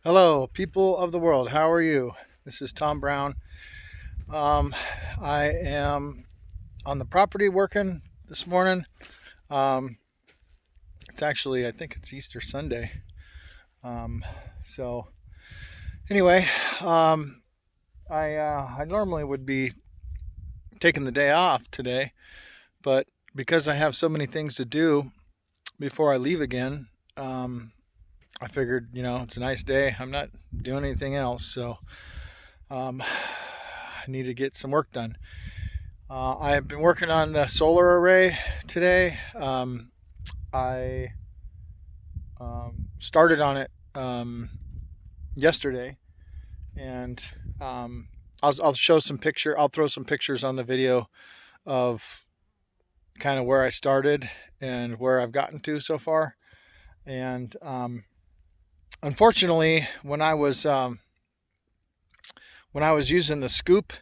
Hello, people of the world. How are you? This is Tom Brown. Um, I am on the property working this morning. Um, it's actually, I think it's Easter Sunday. Um, so anyway, um, I normally would be taking the day off today, but because I have so many things to do before I leave again, I figured, it's a nice day. I'm not doing anything else, so I need to get some work done. I have been working on the solar array today. I started on it yesterday, and I'll show some picture. I'll throw some pictures on the video of kind of where I started and where I've gotten to so far. And unfortunately, when I was using the scoop,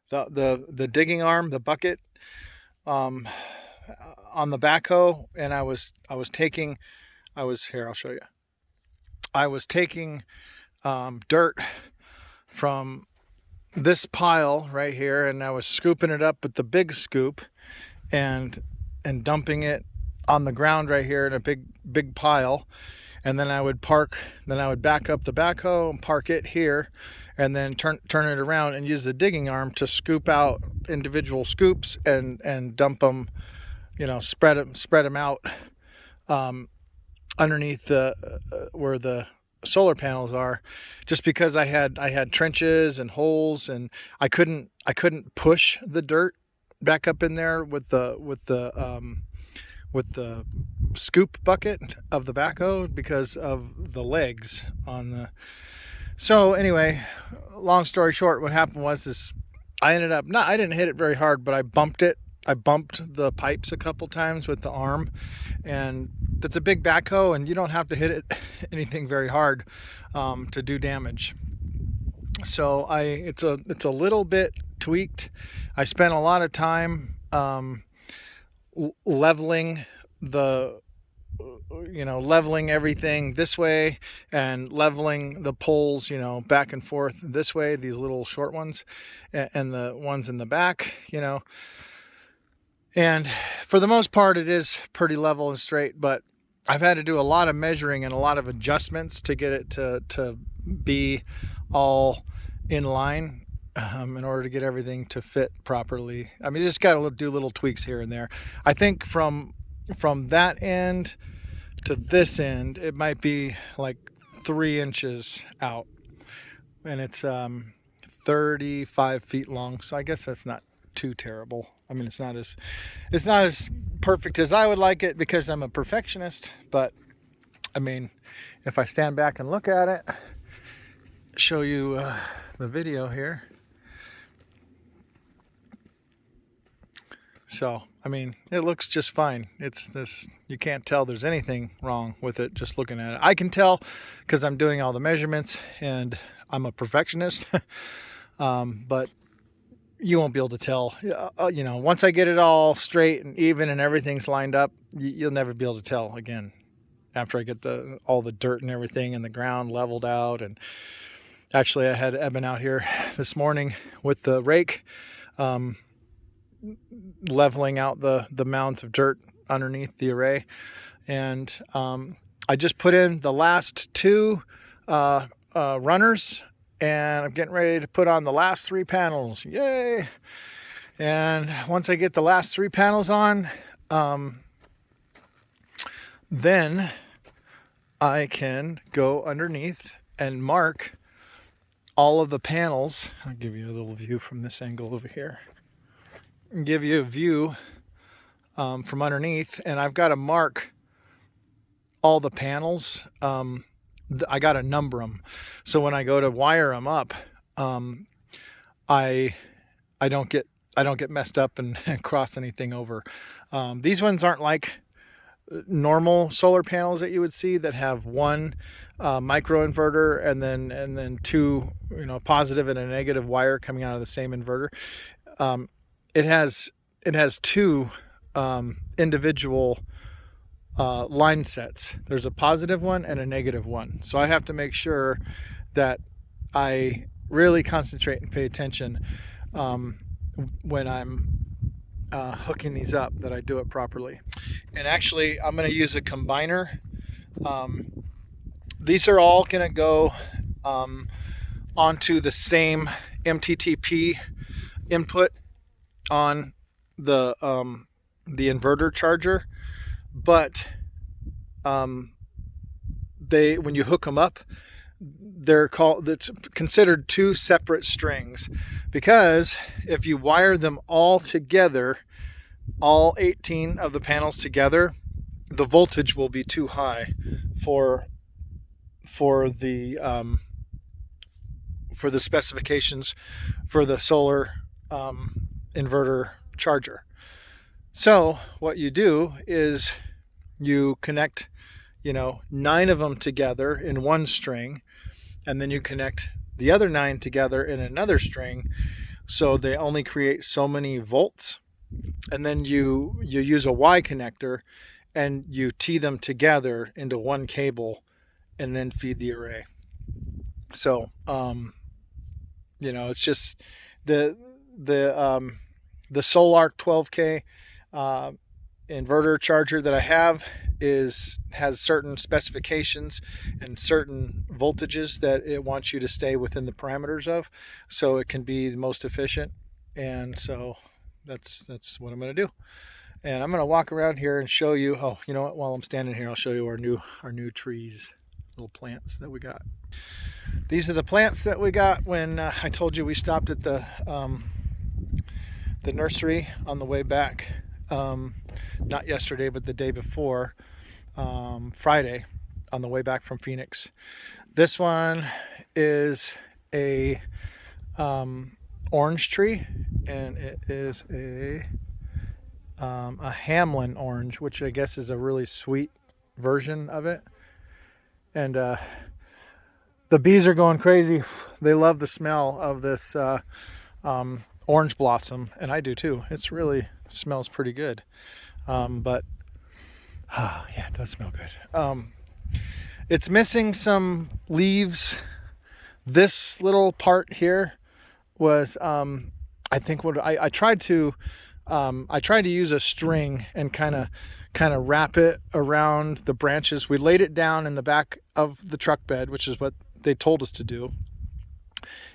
the digging arm, the bucket, um, on the backhoe, and I was taking I was here. I'll show you. I was taking dirt from this pile right here, and I was scooping it up with the big scoop, and dumping it on the ground right here in a big pile. And then I would back up the backhoe and park it here, and then turn it around and use the digging arm to scoop out individual scoops and dump them, spread them out underneath the where the solar panels are, just because I had trenches and holes, and I couldn't push the dirt back up in there with the scoop bucket of the backhoe because of the legs on the. So anyway, long story short, what happened was I ended up I didn't hit it very hard, but I bumped it. I bumped the pipes a couple times with the arm, and that's a big backhoe, and you don't have to hit it anything very hard to do damage. So it's a little bit tweaked. I spent a lot of time leveling leveling everything this way, and leveling the poles, back and forth this way, these little short ones, and the ones in the back, and for the most part it is pretty level and straight, but I've had to do a lot of measuring and a lot of adjustments to get it to be all in line, in order to get everything to fit properly. I mean, you just got to do little tweaks here and there. I think from that end to this end, it might be like 3 inches out, and it's 35 feet long. So I guess that's not too terrible. I mean, it's not as perfect as I would like it, because I'm a perfectionist. But I mean, if I stand back and look at it, show you the video here. So, I mean, it looks just fine. You can't tell there's anything wrong with it just looking at it. I can tell because I'm doing all the measurements and I'm a perfectionist. But you won't be able to tell. Once I get it all straight and even and everything's lined up, you'll never be able to tell again after I get all the dirt and everything and the ground leveled out. And actually, I had Eben out here this morning with the rake, leveling out the mounds of dirt underneath the array. And I just put in the last 2 runners, and I'm getting ready to put on the last 3 panels. Yay! And once I get the last 3 panels on, then I can go underneath and mark all of the panels. I'll give you a little view from this angle over here. Give you a view from underneath, and I've got to mark all the panels. I got to number them, so when I go to wire them up, I don't get messed up and cross anything over. These ones aren't like normal solar panels that you would see that have one micro inverter and then 2 positive and a negative wire coming out of the same inverter. It has 2 individual line sets. There's a positive one and a negative one. So I have to make sure that I really concentrate and pay attention when I'm hooking these up, that I do it properly. And actually, I'm going to use a combiner. These are all going to go onto the same MTTP input on the inverter charger, but when you hook them up, it's considered two separate strings, because if you wire them all together, all 18 of the panels together, the voltage will be too high for the specifications for the solar inverter charger. So what you do is you connect 9 of them together in one string, and then you connect the other 9 together in another string, so they only create so many volts. And then you use a Y connector and you tee them together into one cable and then feed the array. So it's just the Solarc 12K inverter charger that I have has certain specifications and certain voltages that it wants you to stay within the parameters of, so it can be the most efficient. And so that's what I'm going to do. And I'm going to walk around here and show you. Oh, you know what? While I'm standing here, I'll show you our new trees, little plants that we got. These are the plants that we got when I told you we stopped at the nursery on the way back. Not yesterday, but the day before, Friday, on the way back from Phoenix. This one is a orange tree, and it is a Hamlin orange, which I guess is a really sweet version of it. And the bees are going crazy. They love the smell of this orange blossom, and I do too. It's really smells pretty good. But yeah, it does smell good. It's missing some leaves. This little part here was I think what I tried to use a string and kind of wrap it around the branches. We laid it down in the back of the truck bed, which is what they told us to do.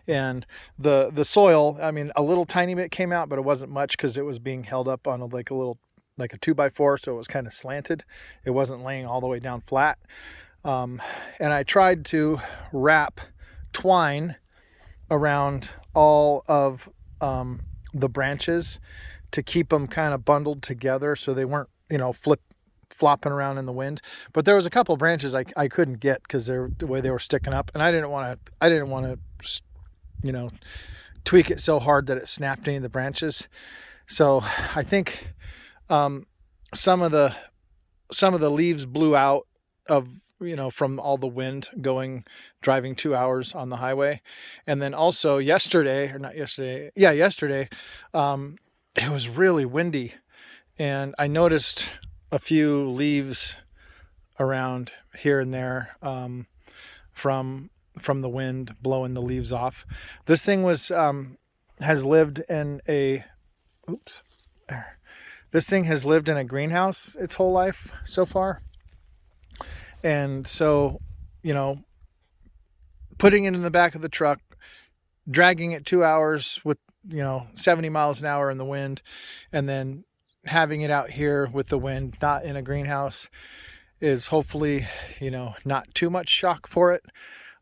And the soil, I mean, a little tiny bit came out, but it wasn't much because it was being held up on a 2x4, so it was kind of slanted. It wasn't laying all the way down flat. And I tried to wrap twine around all of the branches to keep them kind of bundled together so they weren't, flopping around in the wind. But there was a couple of branches I couldn't get because the way they were sticking up, and I didn't want to tweak it so hard that it snapped any of the branches. So I think some of the leaves blew out of from all the wind driving 2 hours on the highway. And then also yesterday, it was really windy, and I noticed a few leaves around here and there from the wind blowing the leaves off. This thing has lived in a greenhouse its whole life so far. And so, putting it in the back of the truck, dragging it 2 hours with 70 miles an hour in the wind, and then having it out here with the wind, not in a greenhouse, is hopefully not too much shock for it.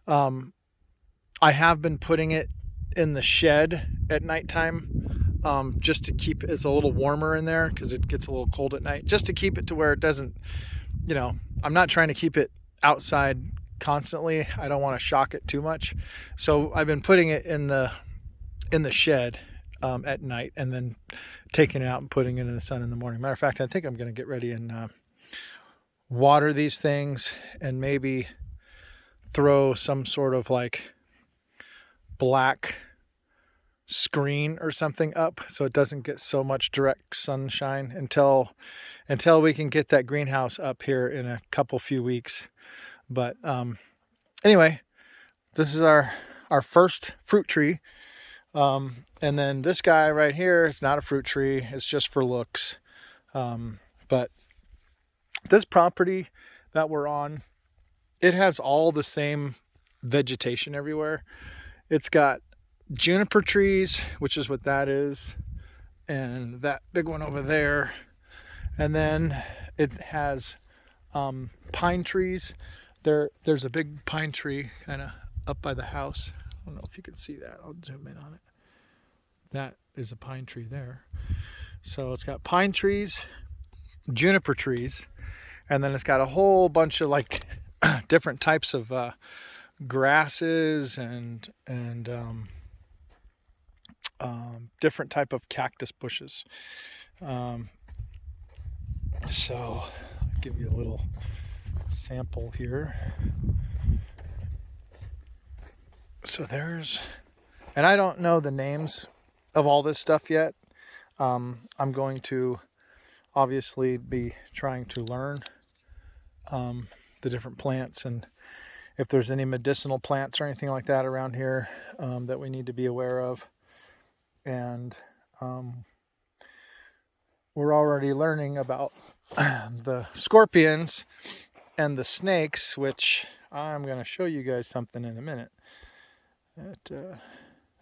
I have been putting it in the shed at nighttime, just to keep it's a little warmer in there because it gets a little cold at night, just to keep it to where it doesn't, I'm not trying to keep it outside constantly. I don't want to shock it too much. So I've been putting it in the shed at night, and then taking it out and putting it in the sun in the morning. Matter of fact, I think I'm going to get ready and water these things, and maybe throw some sort of black screen or something up so it doesn't get so much direct sunshine until we can get that greenhouse up here in a few weeks. But anyway, this is our first fruit tree. And then this guy right here is not a fruit tree. It's just for looks. But this property that we're on, it has all the same vegetation everywhere. It's got juniper trees, which is what that is, and that big one over there. And then it has pine trees. There's a big pine tree kind of up by the house. I don't know if you can see that. I'll zoom in on it. That is a pine tree there. So it's got pine trees, juniper trees, and then it's got a whole bunch of like different types of grasses and different type of cactus bushes. So I'll give you a little sample here. So and I don't know the names of all this stuff yet. I'm going to obviously be trying to learn the different plants, and if there's any medicinal plants or anything like that around here that we need to be aware of. And we're already learning about the scorpions and the snakes, which I'm going to show you guys something in a minute.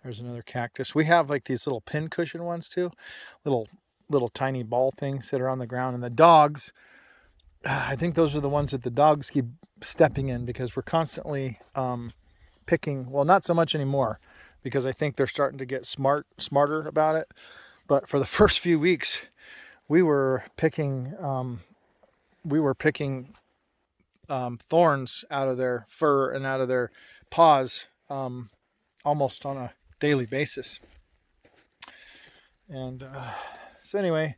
There's another cactus. We have like these little pin cushion ones too, little tiny ball things that are on the ground, and the dogs, I think those are the ones that the dogs keep stepping in because we're constantly picking. Well, not so much anymore because I think they're starting to get smarter about it. But for the first few weeks, we were picking thorns out of their fur and out of their paws almost on a daily basis. And so anyway,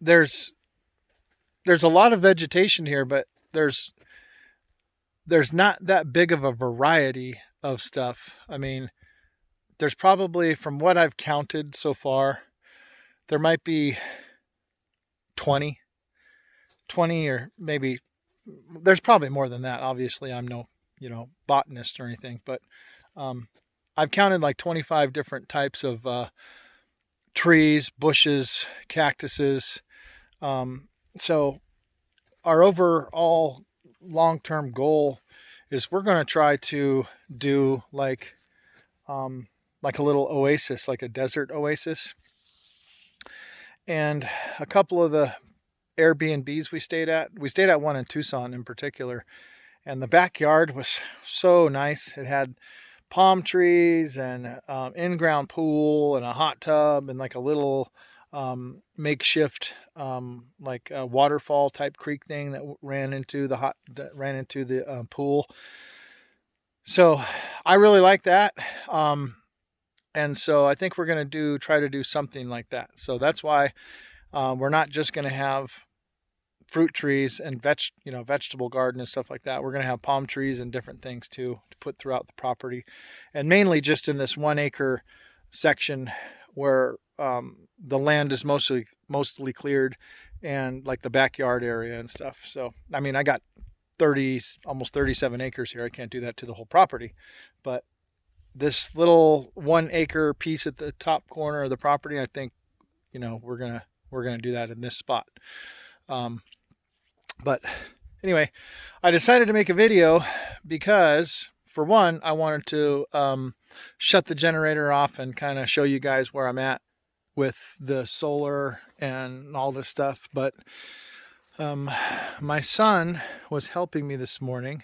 there's a lot of vegetation here, but there's not that big of a variety of stuff. I mean, there's probably, from what I've counted so far, there might be 20 or maybe there's probably more than that. Obviously, I'm no, botanist or anything, but I've counted like 25 different types of trees, bushes, cactuses. So our overall long-term goal is we're going to try to do like a little oasis, like a desert oasis. And a couple of the Airbnbs we stayed at one in Tucson in particular, and the backyard was so nice. It had palm trees and in-ground pool and a hot tub and like a little makeshift like a waterfall type creek thing that ran into the pool. So I really like that. And so I think we're going to try to do something like that. So that's why we're not just going to have fruit trees and vegetable garden and stuff like that. We're going to have palm trees and different things too to put throughout the property, and mainly just in this 1 acre section where the land is mostly cleared, and like the backyard area and stuff. So I mean, I got almost 37 acres here. I can't do that to the whole property, but this little 1 acre piece at the top corner of the property, I think, we're gonna do that in this spot. But anyway, I decided to make a video because, for one, I wanted to shut the generator off and kind of show you guys where I'm at with the solar and all this stuff. But my son was helping me this morning,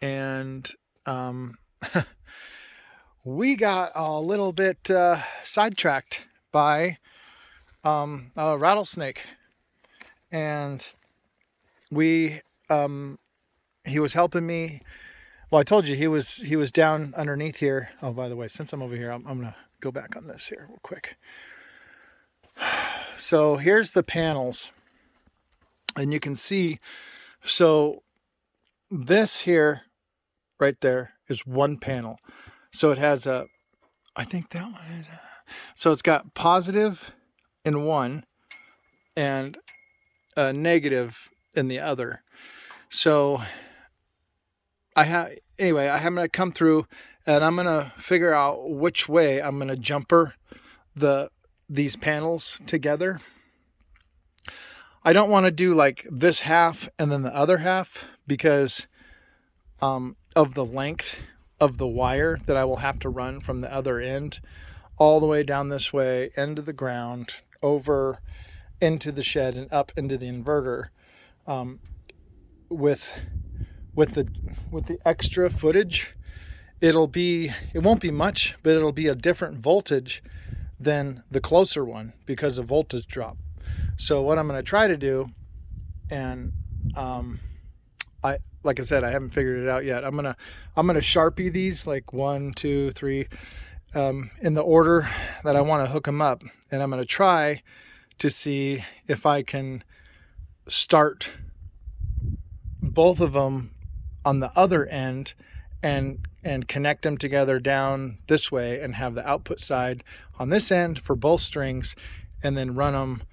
and we got a little bit sidetracked by a rattlesnake. And he was helping me. Well, I told you he was down underneath here. Oh, by the way, since I'm over here, I'm gonna go back on this here real quick. So here's the panels, and you can see, so this here right there is one panel. So it has a I think that one is. So it's got positive in one and negative in the other. So anyway, I'm going to come through and I'm going to figure out which way I'm going to jumper these panels together. I don't want to do like this half and then the other half because of the length of the wire that I will have to run from the other end all the way down this way into the ground, over into the shed and up into the inverter. With the extra footage, it won't be much, but it'll be a different voltage than the closer one because of voltage drop. So what I'm going to try to do, and like I said, I haven't figured it out yet. I'm gonna Sharpie these like 1, 2, 3 in the order that I want to hook them up, and I'm gonna try to see if I can start both of them on the other end and connect them together down this way and have the output side on this end for both strings, and then run them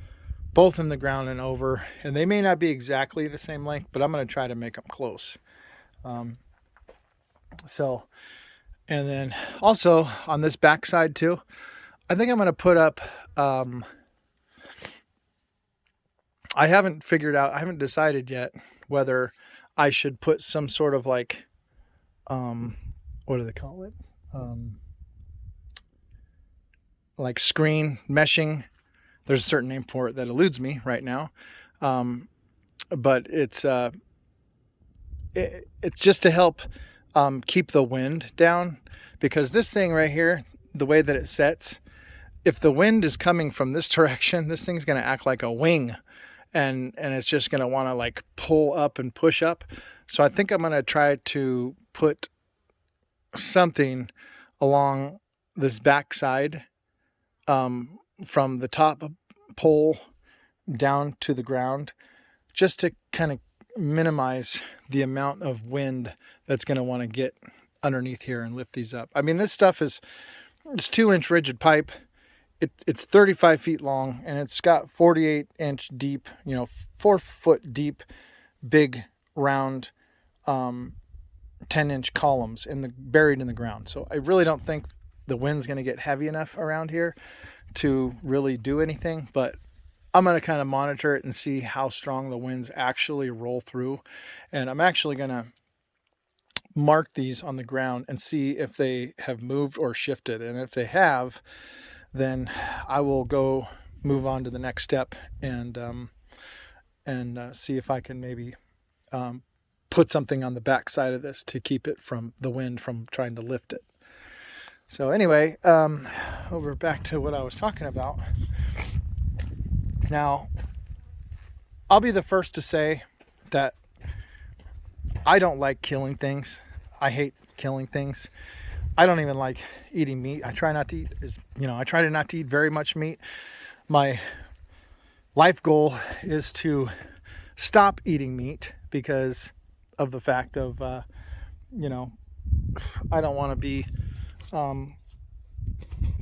both in the ground and over. And they may not be exactly the same length, but I'm going to try to make them close. And then also on this back side too, I think I'm going to put up, I haven't decided yet whether I should put some sort of like, what do they call it? Like screen meshing. There's a certain name for it that eludes me right now. But it's just to help keep the wind down, because this thing right here, the way that it sets, if the wind is coming from this direction, this thing's going to act like a wing, and it's just going to want to like pull up and push up. So I think I'm going to try to put something along this back side, from the top pole down to the ground, just to kind of minimize the amount of wind that's going to want to get underneath here and lift these up. I mean, this stuff it's 2-inch rigid pipe. It's 35 feet long, and it's got 48-inch deep, 4-foot deep, big round 10-inch columns buried in the ground. So I really don't think the wind's going to get heavy enough around here to really do anything, but I'm going to kind of monitor it and see how strong the winds actually roll through. And I'm actually going to mark these on the ground and see if they have moved or shifted. And if they have, then I will go move on to the next step and see if I can maybe put something on the back side of this to keep it from the wind from trying to lift it. So anyway, over back to what I was talking about. Now, I'll be the first to say that I don't like killing things. I hate killing things. I don't even like eating meat. I try not to eat, I try to not to eat very much meat. My life goal is to stop eating meat because of the fact of, I don't want to be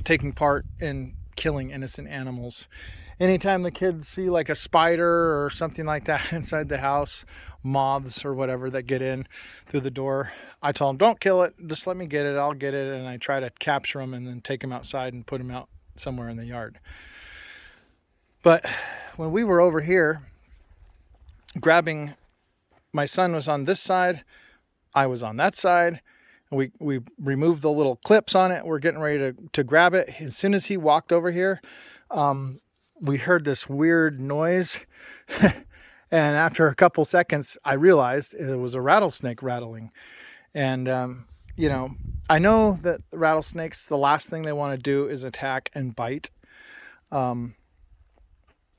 taking part in killing innocent animals. Anytime the kids see like a spider or something like that inside the house, moths or whatever that get in through the door, I tell them, don't kill it, just let me get it, I'll get it. And I try to capture them and then take them outside and put them out somewhere in the yard. But when we were over here grabbing, my son was on this side, I was on that side. We removed the little clips on it. We're getting ready to grab it. As soon as he walked over here, we heard this weird noise. And after a couple seconds, I realized it was a rattlesnake rattling. And, I know that rattlesnakes, the last thing they want to do is attack and bite. And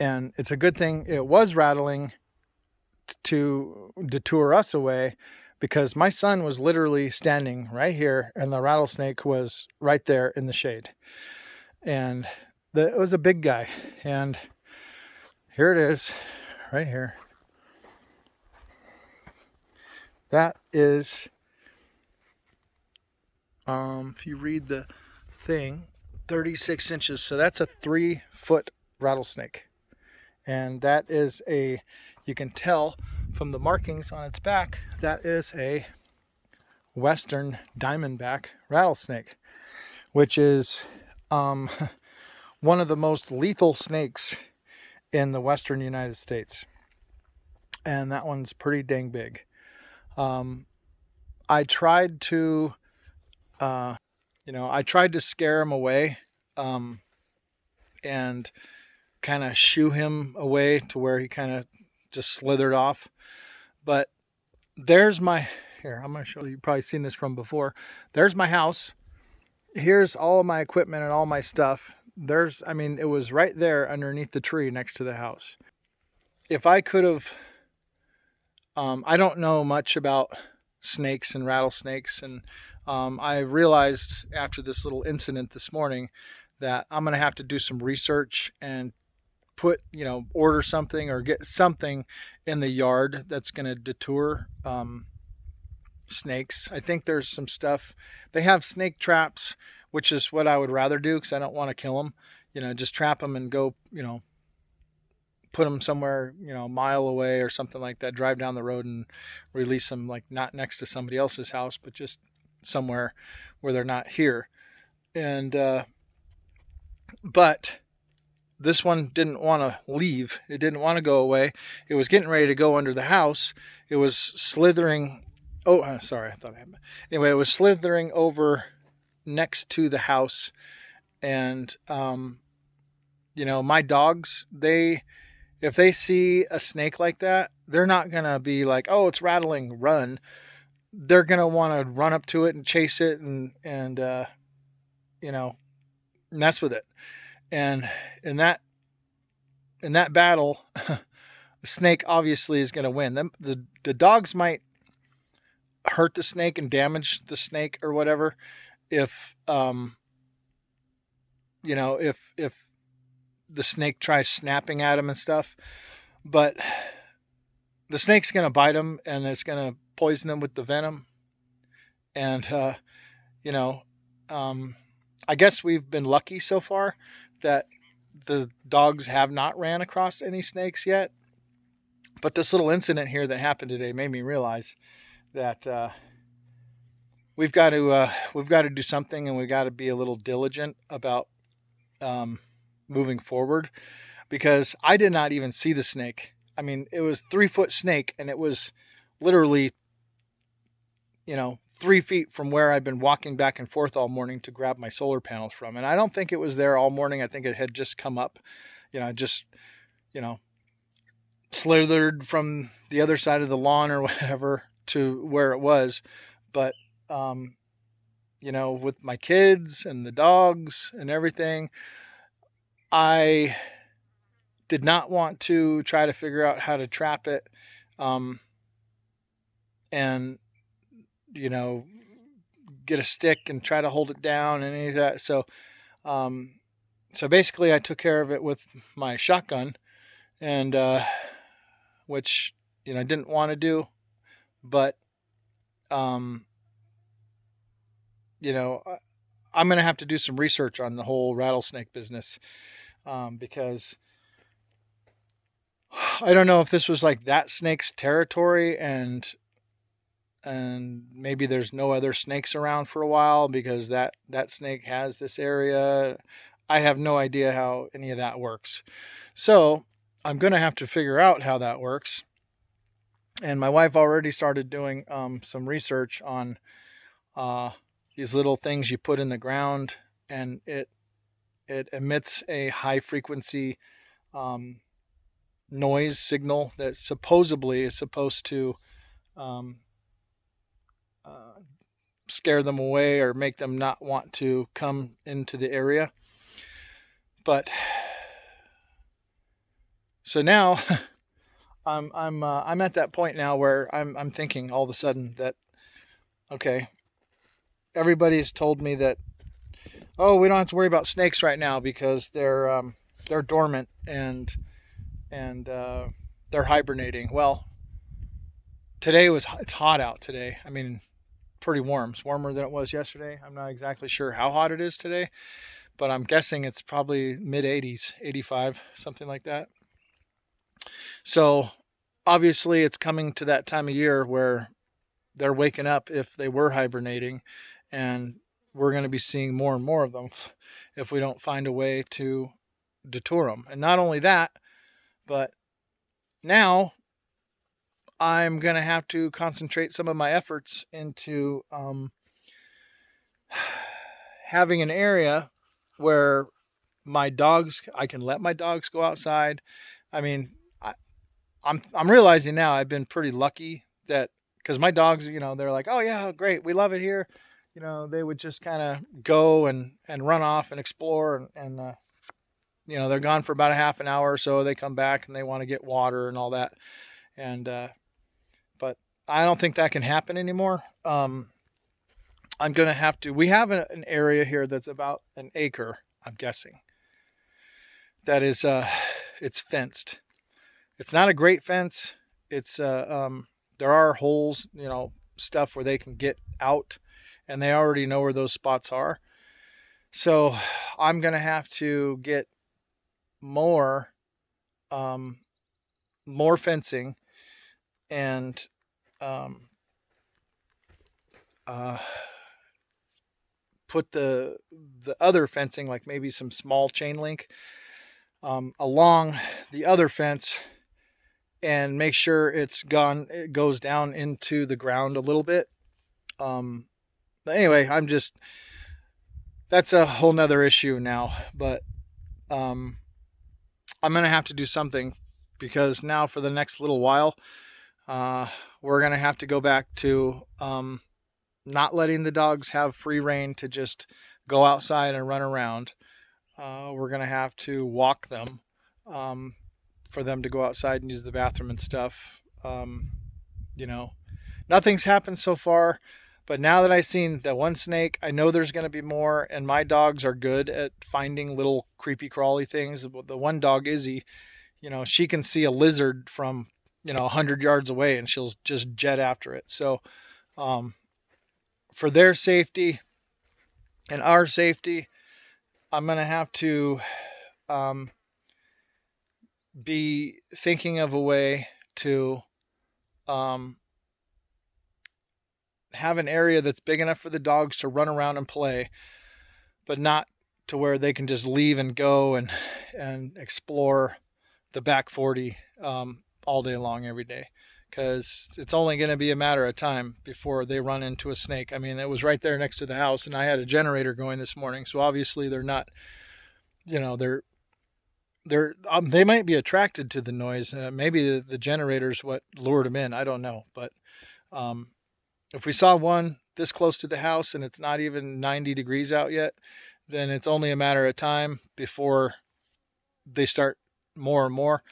it's a good thing it was rattling to detour us away, because my son was literally standing right here and the rattlesnake was right there in the shade. And it was a big guy. And here it is, right here. That is, if you read the thing, 36 inches. So that's a 3-foot rattlesnake. And that is you can tell from the markings on its back, that is a western diamondback rattlesnake, which is one of the most lethal snakes in the western United States. And that one's pretty dang big. I tried to, I tried to scare him away, and kind of shoo him away to where he kind of just slithered off. But there's here, I'm going to show you, you've probably seen this from before. There's my house. Here's all of my equipment and all my stuff. It was right there underneath the tree next to the house. If I could have, I don't know much about snakes and rattlesnakes. And I realized after this little incident this morning that I'm going to have to do some research and order something or get something in the yard that's going to deter snakes. I think there's some stuff. They have snake traps, which is what I would rather do because I don't want to kill them. Just trap them and go, put them somewhere, a mile away or something like that. Drive down the road and release them, like not next to somebody else's house, but just somewhere where they're not here. And but this one didn't want to leave. It didn't want to go away. It was getting ready to go under the house. It was slithering. Oh, sorry. I thought I had. Anyway, it was slithering over next to the house. And, my dogs, if they see a snake like that, they're not going to be like, oh, it's rattling, run. They're going to want to run up to it and chase it and mess with it. And in that battle, the snake obviously is going to win. The dogs might hurt the snake and damage the snake or whatever if if the snake tries snapping at him and stuff. But the snake's going to bite him and it's going to poison him with the venom. And I guess we've been lucky so far that the dogs have not ran across any snakes yet. But this little incident here that happened today made me realize that we've got to do something, and we've got to be a little diligent about moving forward, because I did not even see the snake. I mean, it was 3-foot snake, and it was literally 3 feet from where I've been walking back and forth all morning to grab my solar panels from. And I don't think it was there all morning. I think it had just come up, slithered from the other side of the lawn or whatever to where it was. But, with my kids and the dogs and everything, I did not want to try to figure out how to trap it. And get a stick and try to hold it down and any of that. So basically I took care of it with my shotgun, and which I didn't want to do, but I'm going to have to do some research on the whole rattlesnake business, because I don't know if this was like that snake's territory, and maybe there's no other snakes around for a while because that snake has this area. I have no idea how any of that works. So I'm going to have to figure out how that works. And my wife already started doing some research on these little things you put in the ground, and it emits a high frequency noise signal that supposedly is supposed to scare them away or make them not want to come into the area. But so now I'm at that point now where I'm thinking all of a sudden that, okay, everybody's told me that, oh, we don't have to worry about snakes right now because they're dormant and they're hibernating. Well, it's hot out today. I mean, pretty warm. It's warmer than it was yesterday. I'm not exactly sure how hot it is today, but I'm guessing it's probably mid 80s, 85, something like that. So obviously it's coming to that time of year where they're waking up if they were hibernating, and we're going to be seeing more and more of them if we don't find a way to deter them. And not only that, but now I'm going to have to concentrate some of my efforts into having an area where I can let my dogs go outside. I mean, I'm realizing now I've been pretty lucky that, because my dogs, they're like, oh yeah, great, we love it here. They would just kind of go and run off and explore, and they're gone for about a half an hour or so. They come back and they want to get water and all that. And but I don't think that can happen anymore. I'm gonna have to. We have an area here that's about an acre, I'm guessing. That is, it's fenced. It's not a great fence. It's there are holes, stuff where they can get out, and they already know where those spots are. So I'm gonna have to get more, um, more fencing, and um, uh, put the other fencing, like maybe some small chain link, along the other fence, and make sure it goes down into the ground a little bit. But anyway, that's a whole nother issue now, but um, I'm going to have to do something, because now for the next little while, we're going to have to go back to not letting the dogs have free rein to just go outside and run around. We're going to have to walk them, for them to go outside and use the bathroom and stuff. You know, Nothing's happened so far, but now that I've seen the one snake, I know there's going to be more, and my dogs are good at finding little creepy crawly things. The one dog, Izzy, she can see a lizard from, 100 yards away, and she'll just jet after it. So, um, for their safety and our safety, I'm going to have to um, be thinking of a way to um, have an area that's big enough for the dogs to run around and play, but not to where they can just leave and go and explore the back 40 all day long every day, because it's only going to be a matter of time before they run into a snake. I mean, it was right there next to the house, and I had a generator going this morning, so obviously they're not, they might be attracted to the noise. Maybe the generator's what lured them in. I don't know, but um, if we saw one this close to the house and it's not even 90 degrees out yet, then it's only a matter of time before they start more and more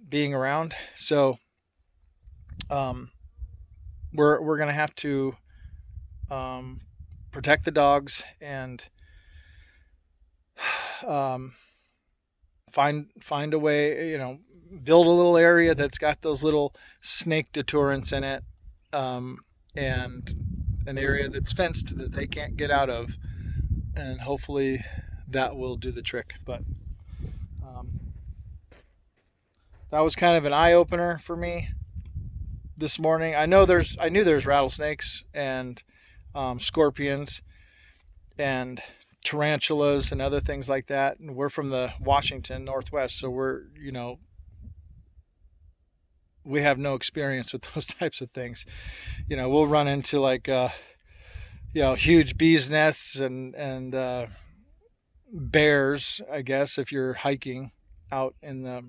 being around. So we're going to have to protect the dogs, and um, find a way, build a little area that's got those little snake deterrents in it, and an area that's fenced that they can't get out of, and hopefully that will do the trick. But that was kind of an eye opener for me this morning. I knew there's rattlesnakes and scorpions and tarantulas and other things like that. And we're from the Washington Northwest, so we have no experience with those types of things. We'll run into like huge bees nests and bears, I guess, if you're hiking out in the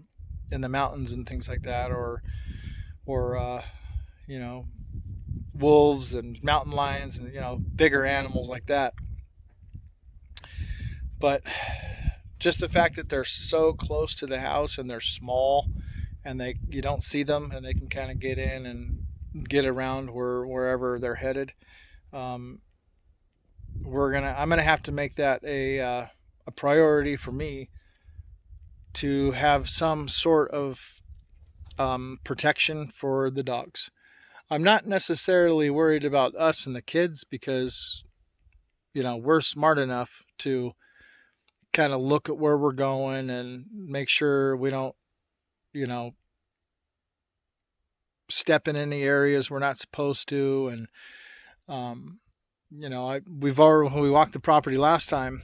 mountains and things like that, or wolves and mountain lions and bigger animals like that. But just the fact that they're so close to the house and they're small, and you don't see them, and they can kind of get in and get around wherever they're headed. I'm gonna have to make that a priority for me to have some sort of protection for the dogs. I'm not necessarily worried about us and the kids because, we're smart enough to kind of look at where we're going and make sure we don't, you know, step in any areas we're not supposed to. And, um, we've already, when we walked the property last time,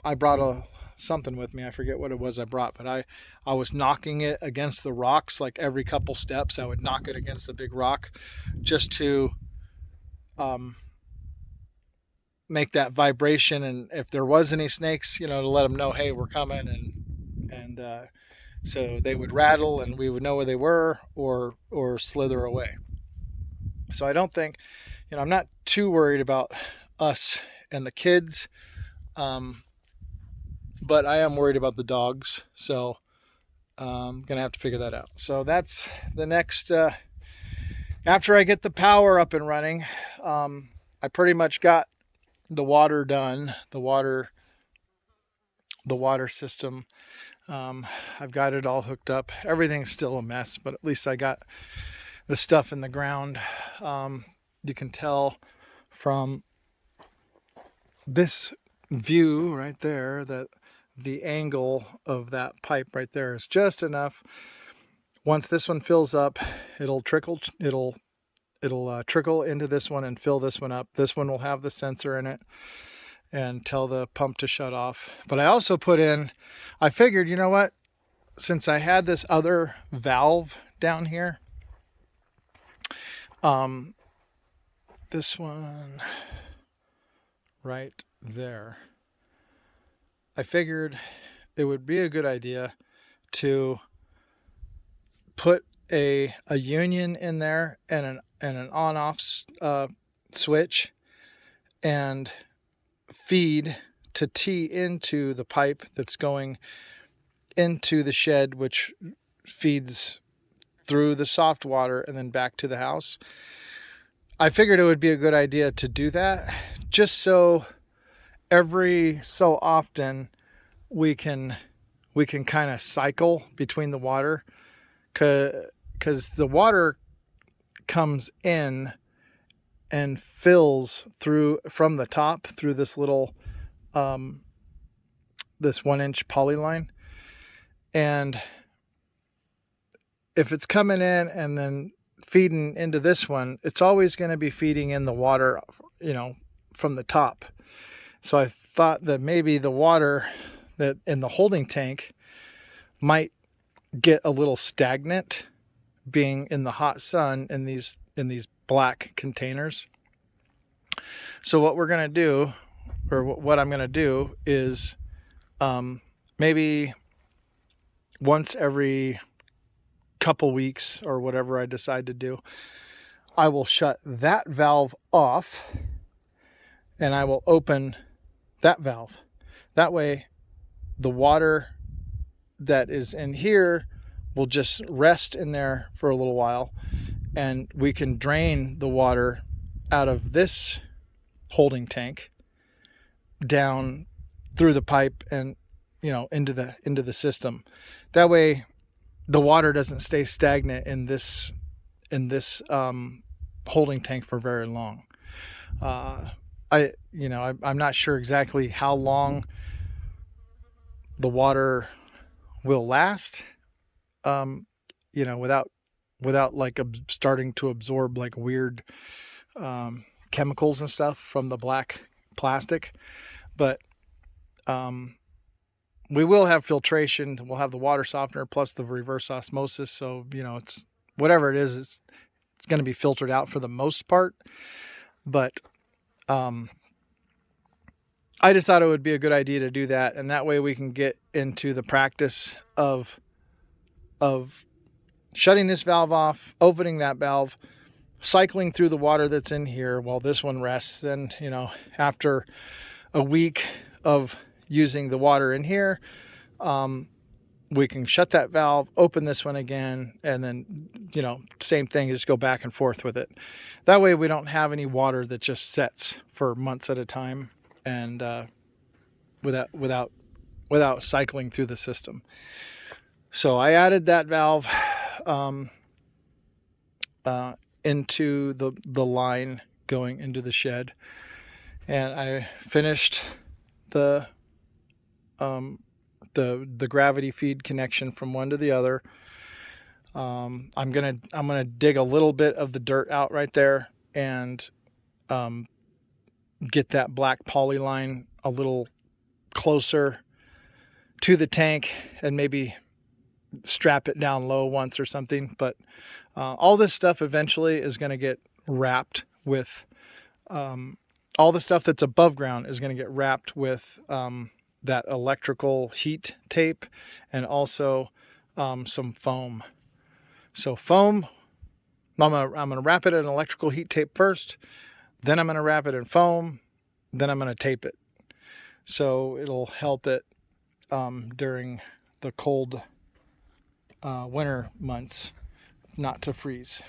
I brought something with me. I forget what it was I brought, but I was knocking it against the rocks like every couple steps. I would knock it against the big rock just to um, make that vibration. And if there was any snakes, to let them know, hey, we're coming, and so they would rattle and we would know where they were or slither away. So I don't think, I'm not too worried about us and the kids. But I am worried about the dogs. So I'm going to have to figure that out. So that's the next, after I get the power up and running, I pretty much got the water done, the water system. I've got it all hooked up. Everything's still a mess, but at least I got the stuff in the ground. You can tell from this view right there that the angle of that pipe right there is just enough. Once this one fills up, it'll trickle into this one and fill this one up. This one will have the sensor in it and tell the pump to shut off. But I also I figured, you know what, since I had this other valve down here, this one right there, I figured it would be a good idea to put a union in there and an on-off switch and feed to tee into the pipe that's going into the shed, which feeds through the soft water and then back to the house. I figured it would be a good idea to do that, just so every so often we can kind of cycle between the water, because the water comes in and fills from the top through this little this 1-inch poly line. And if it's coming in and then feeding into this one, it's always going to be feeding in the water, from the top. So I thought that maybe the water that in the holding tank might get a little stagnant being in the hot sun in these black containers. So what we're going to do, or what I'm going to do, is maybe once every couple weeks or whatever I decide to do, I will shut that valve off and I will open that valve. That way the water that is in here will just rest in there for a little while, and we can drain the water out of this holding tank down through the pipe and into the system. That way the water doesn't stay stagnant in this holding tank for very long. I'm not sure exactly how long the water will last, without like starting to absorb like weird chemicals and stuff from the black plastic. But we will have filtration. We'll have the water softener plus the reverse osmosis. So, it's whatever it is, it's going to be filtered out for the most part. But I just thought it would be a good idea to do that. And that way we can get into the practice of shutting this valve off, opening that valve, cycling through the water that's in here while this one rests. Then, after a week of using the water in here, we can shut that valve, open this one again, and then, same thing, just go back and forth with it. That way we don't have any water that just sets for months at a time and without cycling through the system. So I added that valve into the line going into the shed. And I finished the gravity feed connection from one to the other. I'm gonna dig a little bit of the dirt out right there and get that black poly line a little closer to the tank and maybe strap it down low once or something. But all this stuff eventually is going to get wrapped with all the stuff that's above ground is going to get wrapped with that electrical heat tape and also some foam. So foam, I'm gonna wrap it in electrical heat tape first, then I'm gonna wrap it in foam, then I'm gonna tape it. So it'll help it during the cold winter months not to freeze.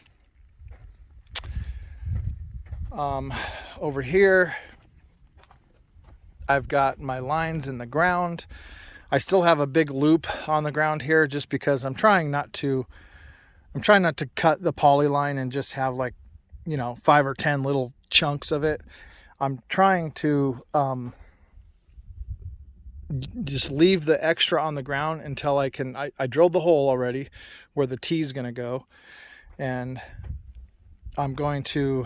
Over here, I've got my lines in the ground. I still have a big loop on the ground here just because I'm trying not to cut the poly line and just have like, 5 or 10 little chunks of it. I'm trying to just leave the extra on the ground until I drilled the hole already where the T is going to go. And I'm going to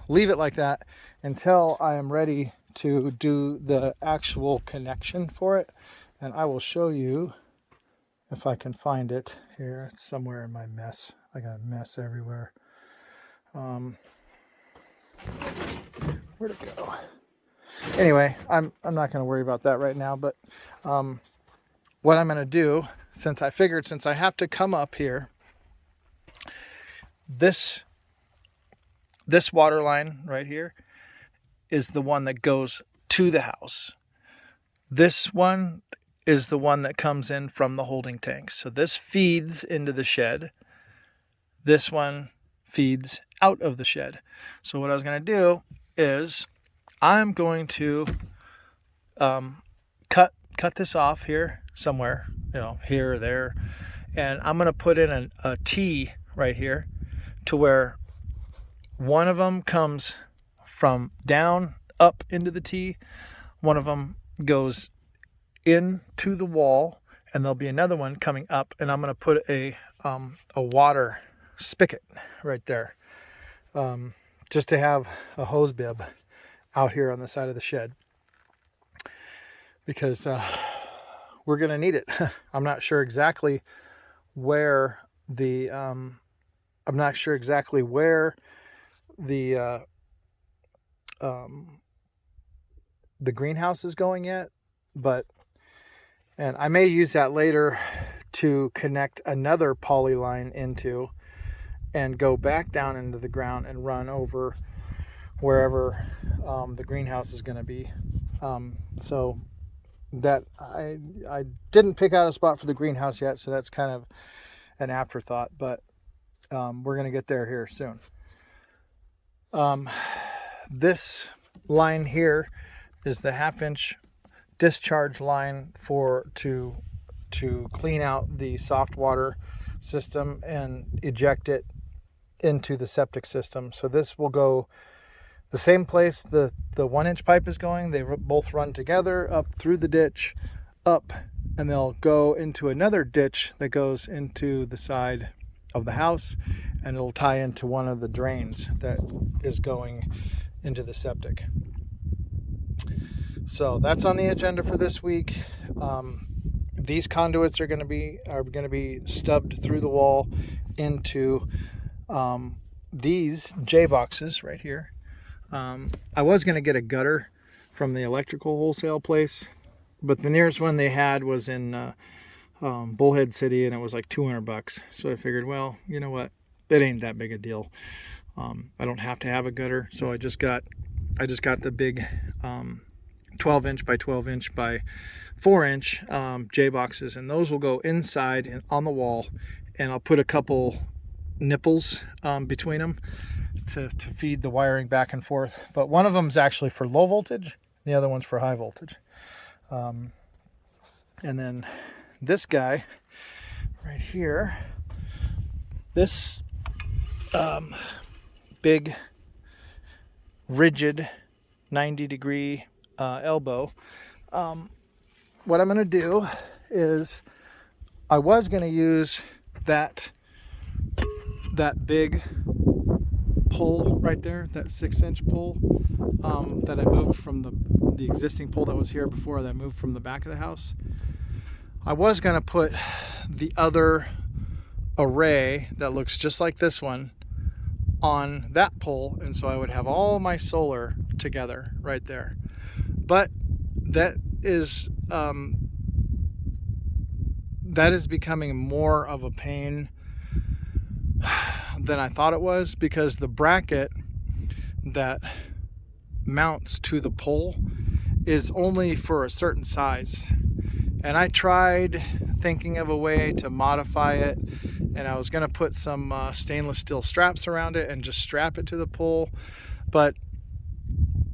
leave it like that until I am ready to do the actual connection for it. And I will show you if I can find it here. It's somewhere in my mess. I got a mess everywhere. Where'd it go? Anyway, I'm not going to worry about that right now. But what I'm going to do, since I have to come up here, this water line right here is the one that goes to the house. This one is the one that comes in from the holding tank. So this feeds into the shed. This one feeds out of the shed. So what I was going to do is I'm going to cut this off here somewhere, here or there. And I'm going to put in a T right here to where one of them comes from down up into the T. One of them goes into the wall, and there'll be another one coming up, and I'm going to put a water spigot right there, just to have a hose bib out here on the side of the shed, because we're going to need it. I'm not sure exactly where the greenhouse is going yet, and I may use that later to connect another poly line into and go back down into the ground and run over wherever the greenhouse is going to be. So that I didn't pick out a spot for the greenhouse yet, so that's kind of an afterthought, but we're going to get there here soon. This line here is the 1/2-inch discharge line to clean out the soft water system and eject it into the septic system. So this will go the same place the 1-inch pipe is going. They both run together up through the ditch, up, and they'll go into another ditch that goes into the side of the house, and it'll tie into one of the drains that is going into the septic. So that's on the agenda for this week. These conduits are going to be stubbed through the wall into these J boxes right here. I was going to get a gutter from the electrical wholesale place, but the nearest one they had was in Bullhead City, and it was like $200. So I figured, well, you know what? It ain't that big a deal. I don't have to have a gutter, so I just got the big 12-inch by 12-inch by 4-inch J boxes, and those will go inside and on the wall, and I'll put a couple nipples between them to feed the wiring back and forth. But one of them is actually for low voltage, the other one's for high voltage. And then this guy right here, this big rigid 90-degree elbow. What I'm going to do is I was going to use that big pole right there, that 6-inch pole that I moved from the existing pole that was here before, that I moved from the back of the house. I was going to put the other array that looks just like this one on that pole, and so I would have all my solar together right there. But that is becoming more of a pain than I thought it was, because the bracket that mounts to the pole is only for a certain size, and I tried thinking of a way to modify it, and I was going to put some stainless steel straps around it and just strap it to the pole, but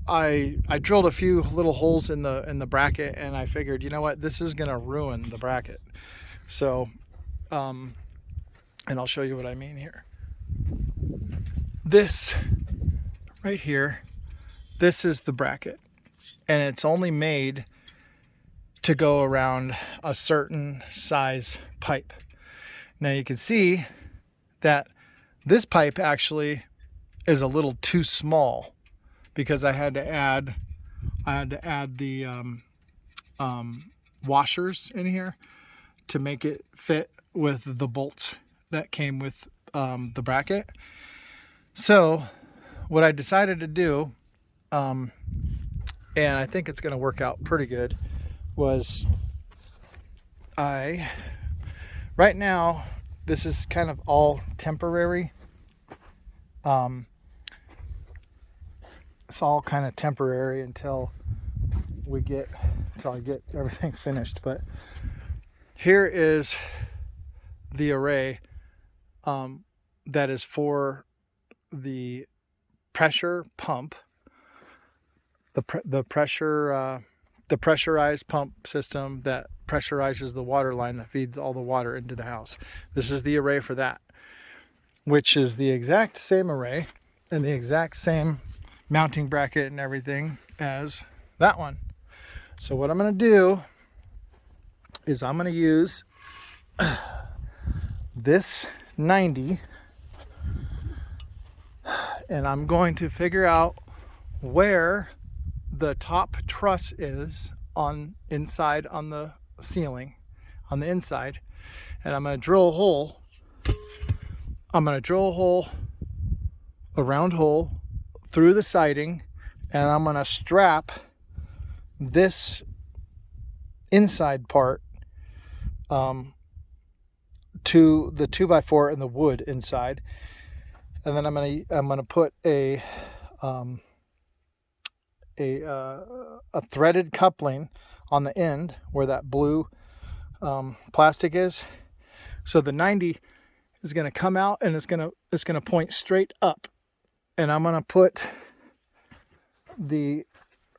I drilled a few little holes in the bracket, and I figured, you know what, this is going to ruin the bracket. So and I'll show you what I mean here. This right here, this is the bracket, and it's only made to go around a certain size pipe. Now you can see that this pipe actually is a little too small, because I had to add the washers in here to make it fit with the bolts that came with the bracket. So what I decided to do, and I think it's going to work out pretty good, was right now this is kind of all temporary. It's all kind of temporary until I get everything finished. But here is the array that is for the pressure pump, the pressurized pump system that pressurizes the water line that feeds all the water into the house. This is the array for that, which is the exact same array and the exact same mounting bracket and everything as that one. So what I'm going to do is I'm going to use this 90, and I'm going to figure out where the top truss is inside on the ceiling, on the inside, and I'm going to drill a hole. I'm going to drill a hole, a round hole through the siding, and I'm going to strap this inside part to the 2x4 and the wood inside, and then I'm going to put a threaded coupling on the end where that blue plastic is. So the 90 is going to come out, and it's going to point straight up, and I'm going to put the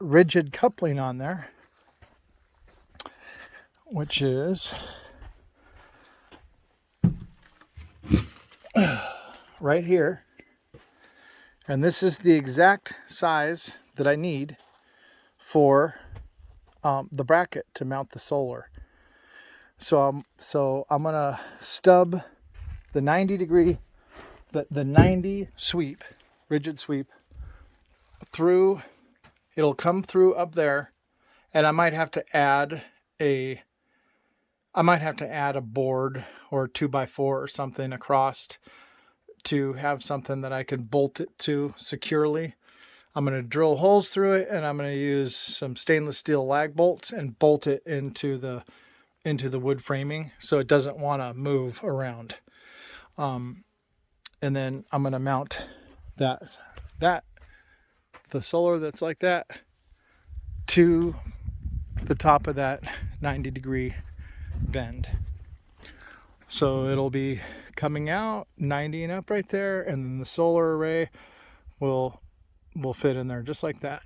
rigid coupling on there, which is right here, and this is the exact size that I need for the bracket to mount the solar. So I'm gonna stub the 90-degree, the 90 sweep, rigid sweep through. It'll come through up there, and I might have to add a board or 2x4 or something across to have something that I can bolt it to securely. I'm going to drill holes through it, and I'm going to use some stainless steel lag bolts and bolt it into the wood framing so it doesn't want to move around. And then I'm going to mount the solar that's like that to the top of that 90-degree bend. So it'll be coming out 90 and up right there, and then the solar array will fit in there just like that.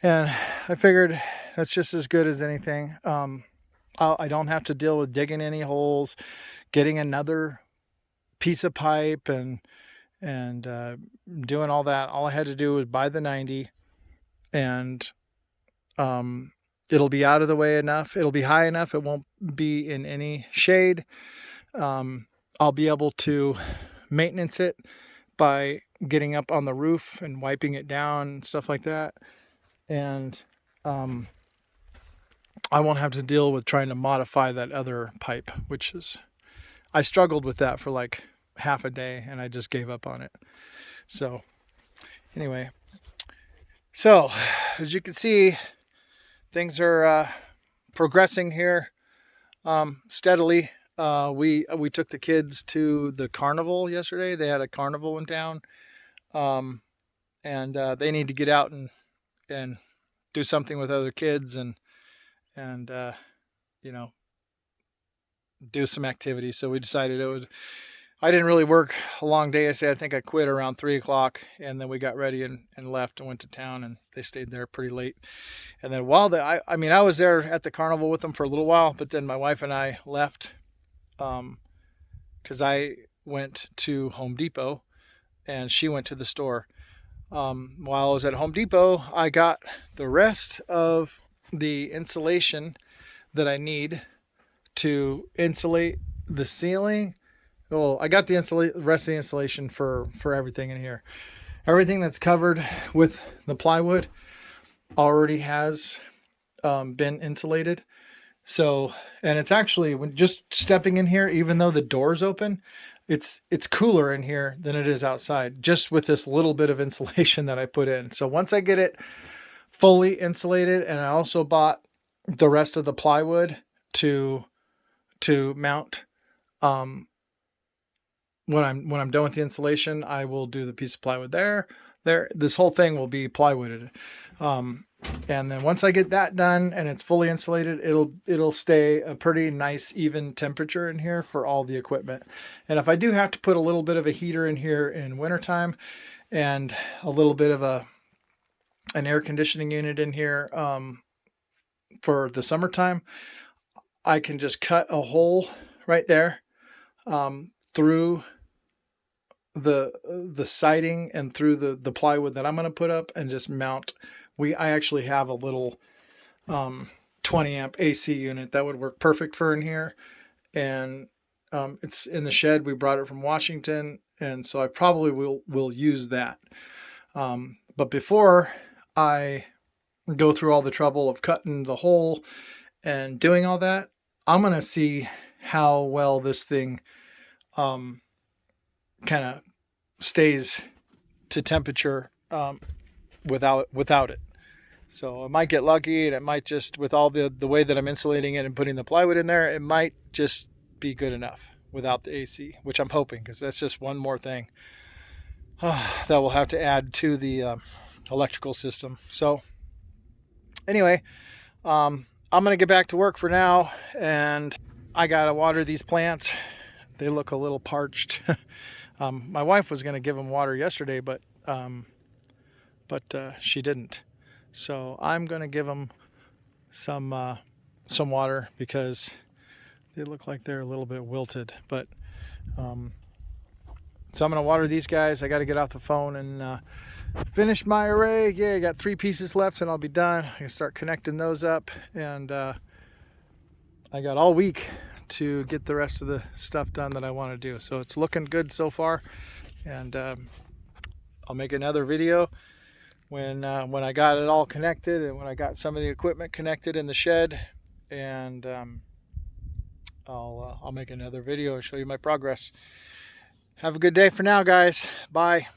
And I figured that's just as good as anything. I don't have to deal with digging any holes, getting another piece of pipe and and doing all that. All I had to do was buy the 90, and it'll be out of the way enough. It'll be high enough. It won't be in any shade. I'll be able to maintenance it by getting up on the roof and wiping it down and stuff like that. And I won't have to deal with trying to modify that other pipe, which is, I struggled with that for like half a day and I just gave up on it. So anyway, so as you can see, things are progressing here steadily. We took the kids to the carnival yesterday. They had a carnival in town, and they need to get out and do something with other kids and you know, do some activities. So we decided it would. I didn't really work a long day yesterday. I think I quit around 3 o'clock, and then we got ready and left and went to town, and they stayed there pretty late. And then while I mean, I was there at the carnival with them for a little while, but then my wife and I left because I went to Home Depot and she went to the store. While I was at Home Depot, I got the rest of the insulation that I need to insulate the ceiling. Well, I got the rest of the insulation for everything in here. Everything that's covered with the plywood already has been insulated. So, and it's actually, when just stepping in here, even though the door's open, it's cooler in here than it is outside, just with this little bit of insulation that I put in. So once I get it fully insulated, and I also bought the rest of the plywood to mount, when I'm done with the insulation, I will do the piece of plywood there. This whole thing will be plywooded. And then once I get that done and it's fully insulated, it'll stay a pretty nice even temperature in here for all the equipment. And if I do have to put a little bit of a heater in here in wintertime and a little bit of an air conditioning unit in here for the summertime, I can just cut a hole right there through the siding and through the plywood that I'm going to put up and just mount. I actually have a little 20 amp AC unit that would work perfect for in here, and it's in the shed. We brought it from Washington, and so I probably will use that. But before I go through all the trouble of cutting the hole and doing all that, I'm going to see how well this thing kind of stays to temperature without it. So I might get lucky, and it might just, with all the way that I'm insulating it and putting the plywood in there, it might just be good enough without the AC, which I'm hoping, because that's just one more thing that we'll have to add to the electrical system. So anyway, I'm going to get back to work for now, and I got to water these plants. They look a little parched. My wife was going to give them water yesterday, but she didn't. So I'm going to give them some water because they look like they're a little bit wilted. But so I'm going to water these guys. I got to get off the phone and finish my array. Yeah, I got 3 pieces left and I'll be done. I can start connecting those up, and I got all week to get the rest of the stuff done that I want to do. So it's looking good so far, and I'll make another video when I got it all connected and when I got some of the equipment connected in the shed, and I'll make another video and show you my progress. Have a good day for now, guys. Bye.